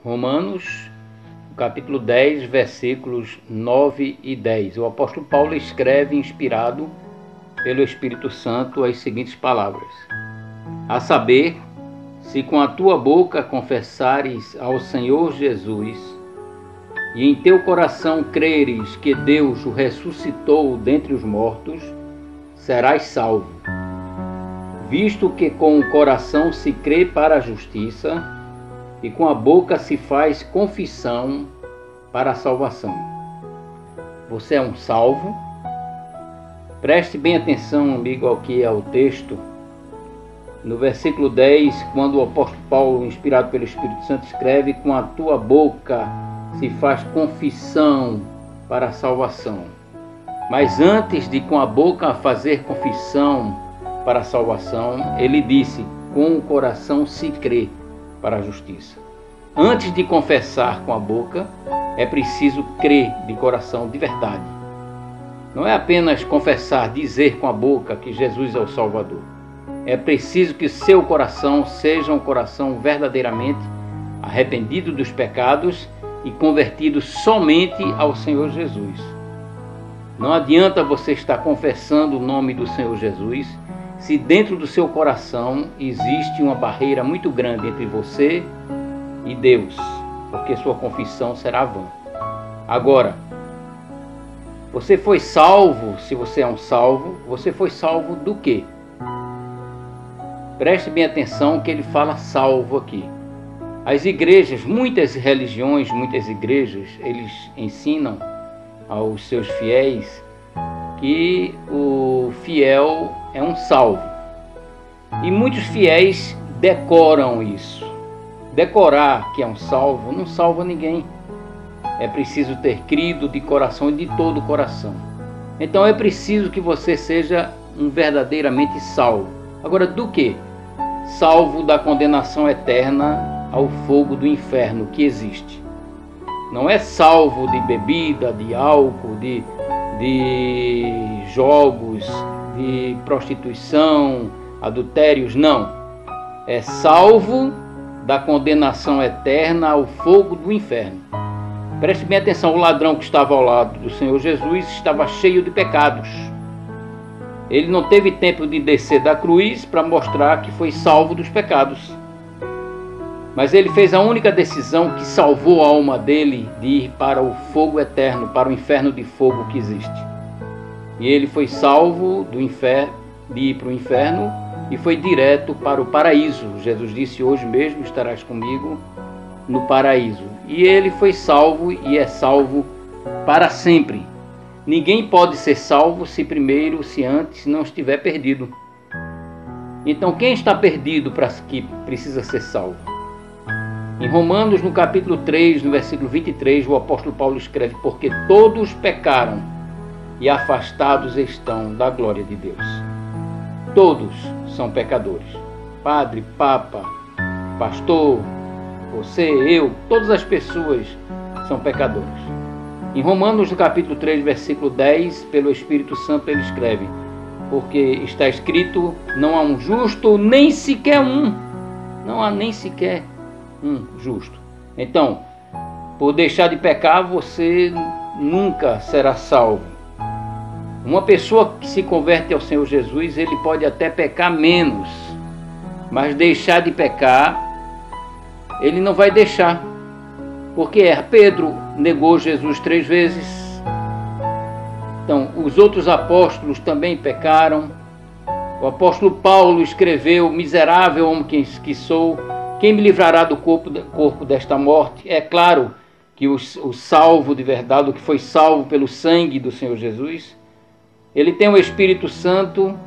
Romanos, capítulo 10, versículos 9 e 10. O apóstolo Paulo escreve, inspirado pelo Espírito Santo, as seguintes palavras: a saber, se com a tua boca confessares ao Senhor Jesus e em teu coração creres que Deus o ressuscitou dentre os mortos, serás salvo. Visto que com o coração se crê para a justiça e com a boca se faz confissão para a salvação. Você é um salvo? Preste bem atenção, amigo, ao que é o texto. No versículo 10, quando o apóstolo Paulo, inspirado pelo Espírito Santo, escreve: com a tua boca se faz confissão para a salvação. Mas antes de com a boca fazer confissão para a salvação, ele disse: com o coração se crê para a justiça. Antes de confessar com a boca, é preciso crer de coração, de verdade. Não é apenas confessar, dizer com a boca que Jesus é o Salvador. É preciso que seu coração seja um coração verdadeiramente arrependido dos pecados e convertido somente ao Senhor Jesus. Não adianta você estar confessando o nome do Senhor Jesus se dentro do seu coração existe uma barreira muito grande entre você e Deus, porque sua confissão será vã. Agora, você foi salvo, se você é um salvo, você foi salvo do quê? Preste bem atenção que ele fala salvo aqui. As igrejas, muitas religiões, muitas igrejas, eles ensinam aos seus fiéis que o fiel é um salvo. E muitos fiéis decoram isso. Decorar que é um salvo não salva ninguém. É preciso ter crido de coração e de todo o coração. Então é preciso que você seja um verdadeiramente salvo. Agora, do que? Salvo da condenação eterna ao fogo do inferno que existe. Não é salvo de bebida, de álcool, de jogos, de prostituição, adultérios, não. É salvo da condenação eterna ao fogo do inferno. Preste bem atenção, o ladrão que estava ao lado do Senhor Jesus estava cheio de pecados. Ele não teve tempo de descer da cruz para mostrar que foi salvo dos pecados. Mas ele fez a única decisão que salvou a alma dele de ir para o fogo eterno, para o inferno de fogo que existe. E ele foi salvo do inferno, de ir para o inferno, e foi direto para o paraíso. Jesus disse: hoje mesmo estarás comigo no paraíso. E ele foi salvo e é salvo para sempre. Ninguém pode ser salvo se antes não estiver perdido. Então quem está perdido para que precisa ser salvo? Em Romanos, no capítulo 3, no versículo 23, o apóstolo Paulo escreve: porque todos pecaram e afastados estão da glória de Deus. Todos são pecadores. Padre, papa, pastor, você, eu, todas as pessoas são pecadores. Em Romanos, no capítulo 3, versículo 10, pelo Espírito Santo, ele escreve: porque está escrito, não há um justo, nem sequer um. Não há nem sequer um justo. Então, por deixar de pecar, você nunca será salvo. Uma pessoa que se converte ao Senhor Jesus, ele pode até pecar menos, mas deixar de pecar, ele não vai deixar. Porque Pedro negou Jesus 3 vezes. Então, os outros apóstolos também pecaram. O apóstolo Paulo escreveu: miserável homem que sou, quem me livrará do corpo desta morte? É claro que o salvo de verdade, o que foi salvo pelo sangue do Senhor Jesus, ele tem o Espírito Santo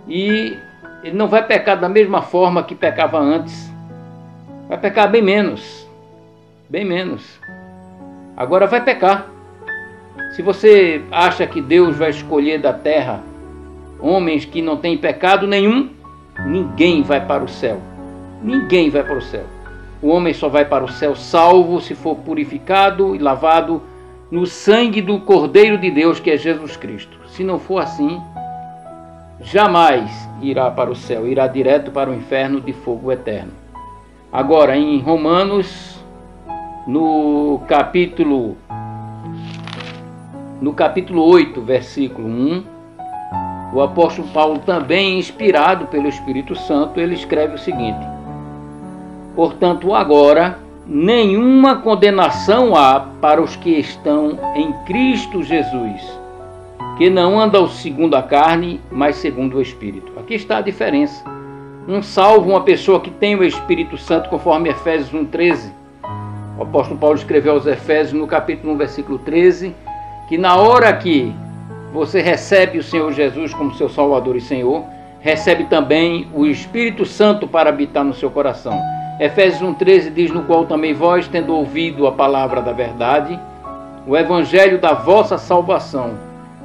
e ele não vai pecar da mesma forma que pecava antes. Vai pecar bem menos. Bem menos. Agora vai pecar. Se você acha que Deus vai escolher da terra homens que não têm pecado nenhum, ninguém vai para o céu. Ninguém vai para o céu. O homem só vai para o céu salvo se for purificado e lavado no sangue do Cordeiro de Deus, que é Jesus Cristo. Se não for assim, jamais irá para o céu, irá direto para o inferno de fogo eterno. Agora, em Romanos, no capítulo 8, versículo 1, o apóstolo Paulo, também inspirado pelo Espírito Santo, ele escreve o seguinte: portanto, agora nenhuma condenação há para os que estão em Cristo Jesus, que não andam segundo a carne, mas segundo o Espírito. Aqui está a diferença. Um salvo, uma pessoa que tem o Espírito Santo, conforme Efésios 1,13. O apóstolo Paulo escreveu aos Efésios, no capítulo 1, versículo 13, que na hora que você recebe o Senhor Jesus como seu Salvador e Senhor, recebe também o Espírito Santo para habitar no seu coração. Efésios 1,13 diz: no qual também vós, tendo ouvido a palavra da verdade, o evangelho da vossa salvação,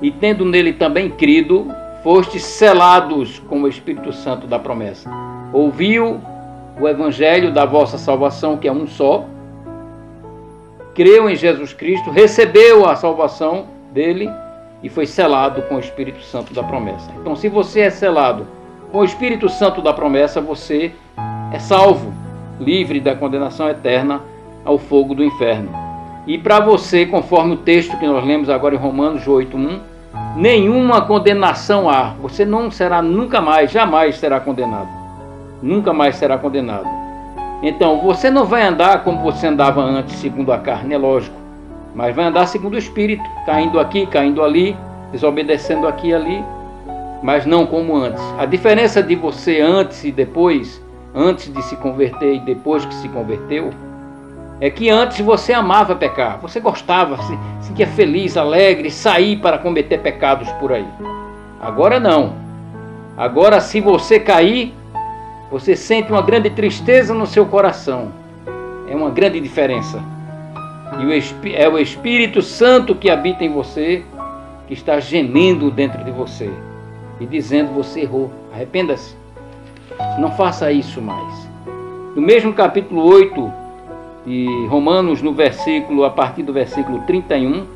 e tendo nele também crido, fostes selados com o Espírito Santo da promessa. Ouviu o evangelho da vossa salvação, que é um só, creu em Jesus Cristo, recebeu a salvação dele e foi selado com o Espírito Santo da promessa. Então, se você é selado com o Espírito Santo da promessa, você é salvo, livre da condenação eterna ao fogo do inferno. E para você, conforme o texto que nós lemos agora em Romanos 8:1, nenhuma condenação há. Você não será nunca mais, jamais será condenado. Nunca mais será condenado. Então, você não vai andar como você andava antes, segundo a carne, é lógico. Mas vai andar segundo o Espírito, caindo aqui, caindo ali, desobedecendo aqui e ali, mas não como antes. A diferença de você antes e depois, antes de se converter e depois que se converteu, é que antes você amava pecar, você gostava, se sentia feliz, alegre, sair para cometer pecados por aí. Agora não. Agora, se você cair, você sente uma grande tristeza no seu coração. É uma grande diferença. E é o Espírito Santo que habita em você, que está gemendo dentro de você e dizendo: você errou, arrependa-se, não faça isso mais. No mesmo capítulo 8 de Romanos, a partir do versículo 31,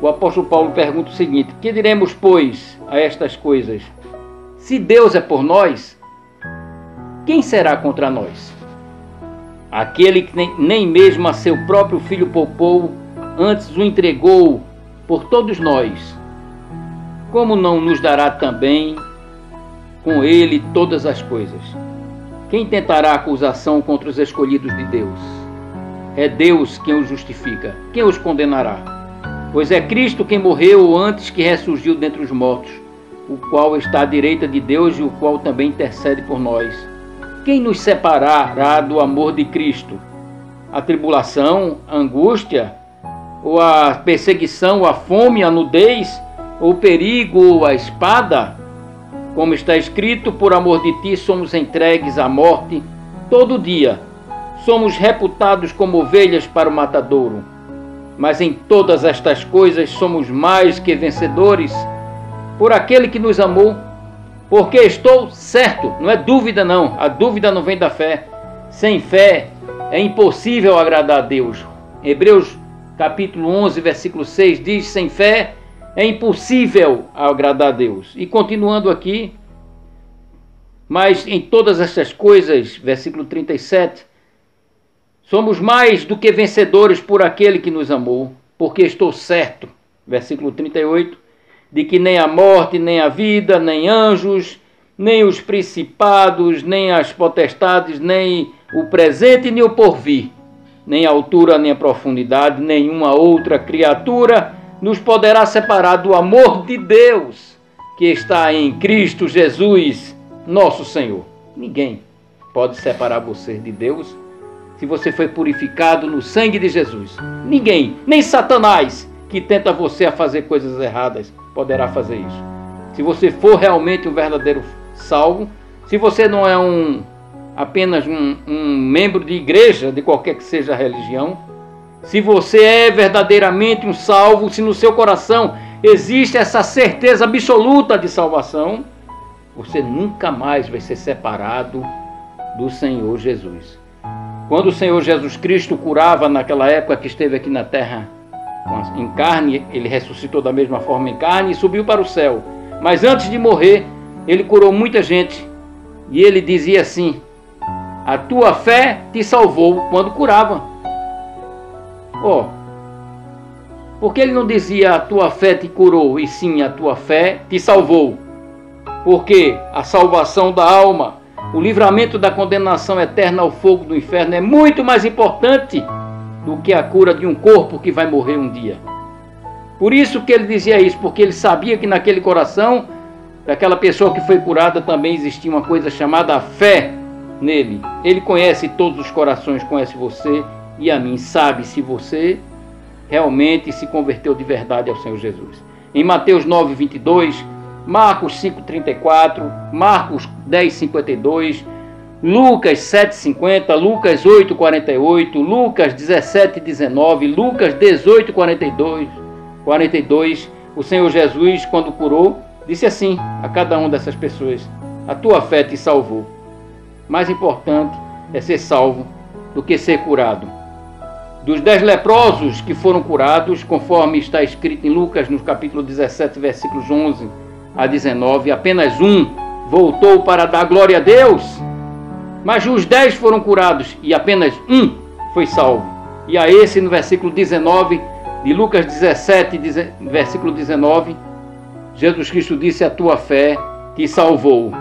o apóstolo Paulo pergunta o seguinte: que diremos, pois, a estas coisas? Se Deus é por nós, quem será contra nós? Aquele que nem mesmo a seu próprio filho poupou, antes o entregou por todos nós, como não nos dará também com ele todas as coisas? Quem tentará acusação contra os escolhidos de Deus? É Deus quem os justifica. Quem os condenará? Pois é Cristo quem morreu antes, que ressurgiu dentre os mortos, o qual está à direita de Deus e o qual também intercede por nós. Quem nos separará do amor de Cristo? A tribulação, a angústia, ou a perseguição, a fome, a nudez, ou o perigo, ou a espada? Como está escrito: por amor de ti somos entregues à morte todo dia. Somos reputados como ovelhas para o matadouro. Mas em todas estas coisas somos mais que vencedores por aquele que nos amou. Porque estou certo, não é dúvida não, a dúvida não vem da fé. Sem fé é impossível agradar a Deus. Hebreus capítulo 11, versículo 6 diz: sem fé é impossível agradar a Deus. E continuando aqui: mas em todas estas coisas, versículo 37, somos mais do que vencedores por aquele que nos amou. Porque estou certo, versículo 38, de que nem a morte, nem a vida, nem anjos, nem os principados, nem as potestades, nem o presente, nem o porvir, nem a altura, nem a profundidade, nenhuma outra criatura nos poderá separar do amor de Deus que está em Cristo Jesus, nosso Senhor. Ninguém pode separar você de Deus se você foi purificado no sangue de Jesus. Ninguém, nem Satanás, que tenta você a fazer coisas erradas, poderá fazer isso. Se você for realmente um verdadeiro salvo, se você não é apenas um membro de igreja, de qualquer que seja a religião, se você é verdadeiramente um salvo, se no seu coração existe essa certeza absoluta de salvação, você nunca mais vai ser separado do Senhor Jesus. Quando o Senhor Jesus Cristo curava naquela época que esteve aqui na terra em carne, ele ressuscitou da mesma forma em carne e subiu para o céu. Mas antes de morrer, ele curou muita gente. E ele dizia assim: a tua fé te salvou, quando curava. Porque ele não dizia a tua fé te curou, e sim a tua fé te salvou. Porque a salvação da alma, o livramento da condenação eterna ao fogo do inferno é muito mais importante do que a cura de um corpo que vai morrer um dia. Por isso que ele dizia isso, porque ele sabia que naquele coração daquela pessoa que foi curada também existia uma coisa chamada fé nele. Ele conhece todos os corações, conhece você e a mim, sabe se você realmente se converteu de verdade ao Senhor Jesus. Em Mateus 9, 22, Marcos 5, 34, Marcos 10, 52, Lucas 7, 50, Lucas 8, 48, Lucas 17, 19, Lucas 18, 42, o Senhor Jesus, quando curou, disse assim a cada uma dessas pessoas: a tua fé te salvou. Mais importante é ser salvo do que ser curado. Dos 10 leprosos que foram curados, conforme está escrito em Lucas, no capítulo 17, versículos 11 a 19, apenas um voltou para dar glória a Deus. Mas os 10 foram curados e apenas um foi salvo. E a esse, no versículo 19 de Lucas 17, versículo 19, Jesus Cristo disse: a tua fé te salvou.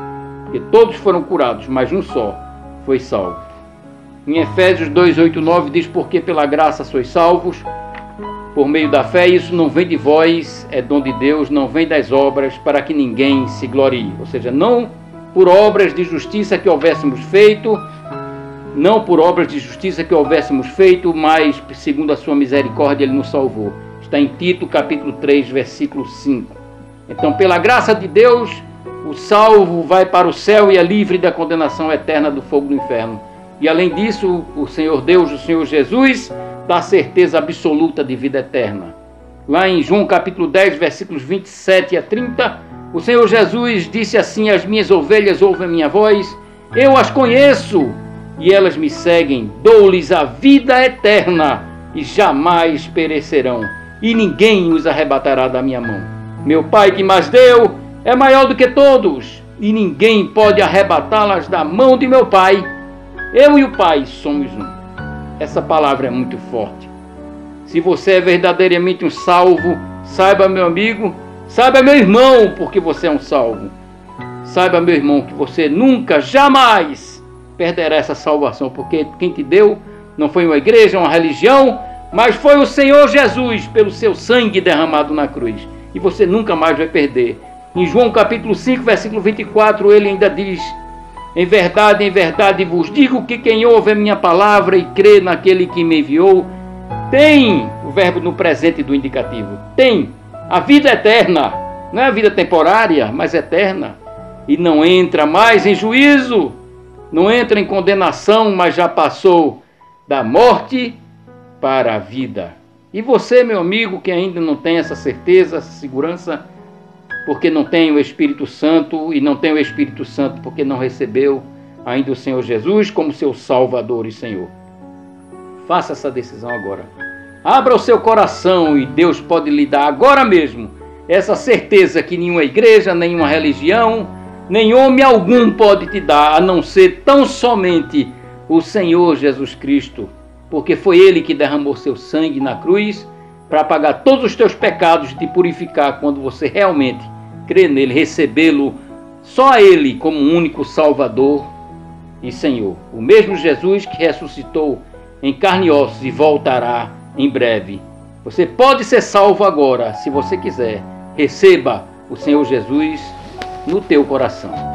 Porque todos foram curados, mas um só foi salvo. Em Efésios 2, 8, 9 diz: porque pela graça sois salvos, por meio da fé. Isso não vem de vós, é dom de Deus, não vem das obras, para que ninguém se glorie. Ou seja, não por obras de justiça que houvéssemos feito, mas segundo a sua misericórdia ele nos salvou. Está em Tito capítulo 3, versículo 5. Então, pela graça de Deus, o salvo vai para o céu e é livre da condenação eterna do fogo do inferno. E além disso, o Senhor Deus, o Senhor Jesus, dá certeza absoluta de vida eterna. Lá em João capítulo 10, versículos 27 a 30, o Senhor Jesus disse assim: as minhas ovelhas ouvem a minha voz, eu as conheço e elas me seguem, dou-lhes a vida eterna e jamais perecerão, e ninguém os arrebatará da minha mão. Meu Pai que mais deu é maior do que todos, e ninguém pode arrebatá-las da mão de meu Pai. Eu e o Pai somos um. Essa palavra é muito forte. Se você é verdadeiramente um salvo, saiba, meu amigo, saiba, meu irmão, porque você é um salvo. Saiba, meu irmão, que você nunca, jamais perderá essa salvação, porque quem te deu não foi uma igreja, uma religião, mas foi o Senhor Jesus, pelo seu sangue derramado na cruz. E você nunca mais vai perder. Em João capítulo 5, versículo 24, ele ainda diz: em verdade vos digo que quem ouve a minha palavra e crê naquele que me enviou, tem, o verbo no presente do indicativo, tem a vida eterna. Não é a vida temporária, mas eterna. E não entra mais em juízo, não entra em condenação, mas já passou da morte para a vida. E você, meu amigo, que ainda não tem essa certeza, essa segurança, porque não tem o Espírito Santo, e não tem o Espírito Santo porque não recebeu ainda o Senhor Jesus como seu Salvador e Senhor. Faça essa decisão agora. Abra o seu coração e Deus pode lhe dar agora mesmo essa certeza que nenhuma igreja, nenhuma religião, nem homem algum pode te dar, a não ser tão somente o Senhor Jesus Cristo, porque foi Ele que derramou seu sangue na cruz para pagar todos os teus pecados e te purificar quando você realmente crê nele, recebê-lo, só a Ele como único Salvador e Senhor. O mesmo Jesus que ressuscitou em carne e ossos e voltará em breve. Você pode ser salvo agora, se você quiser. Receba o Senhor Jesus no teu coração.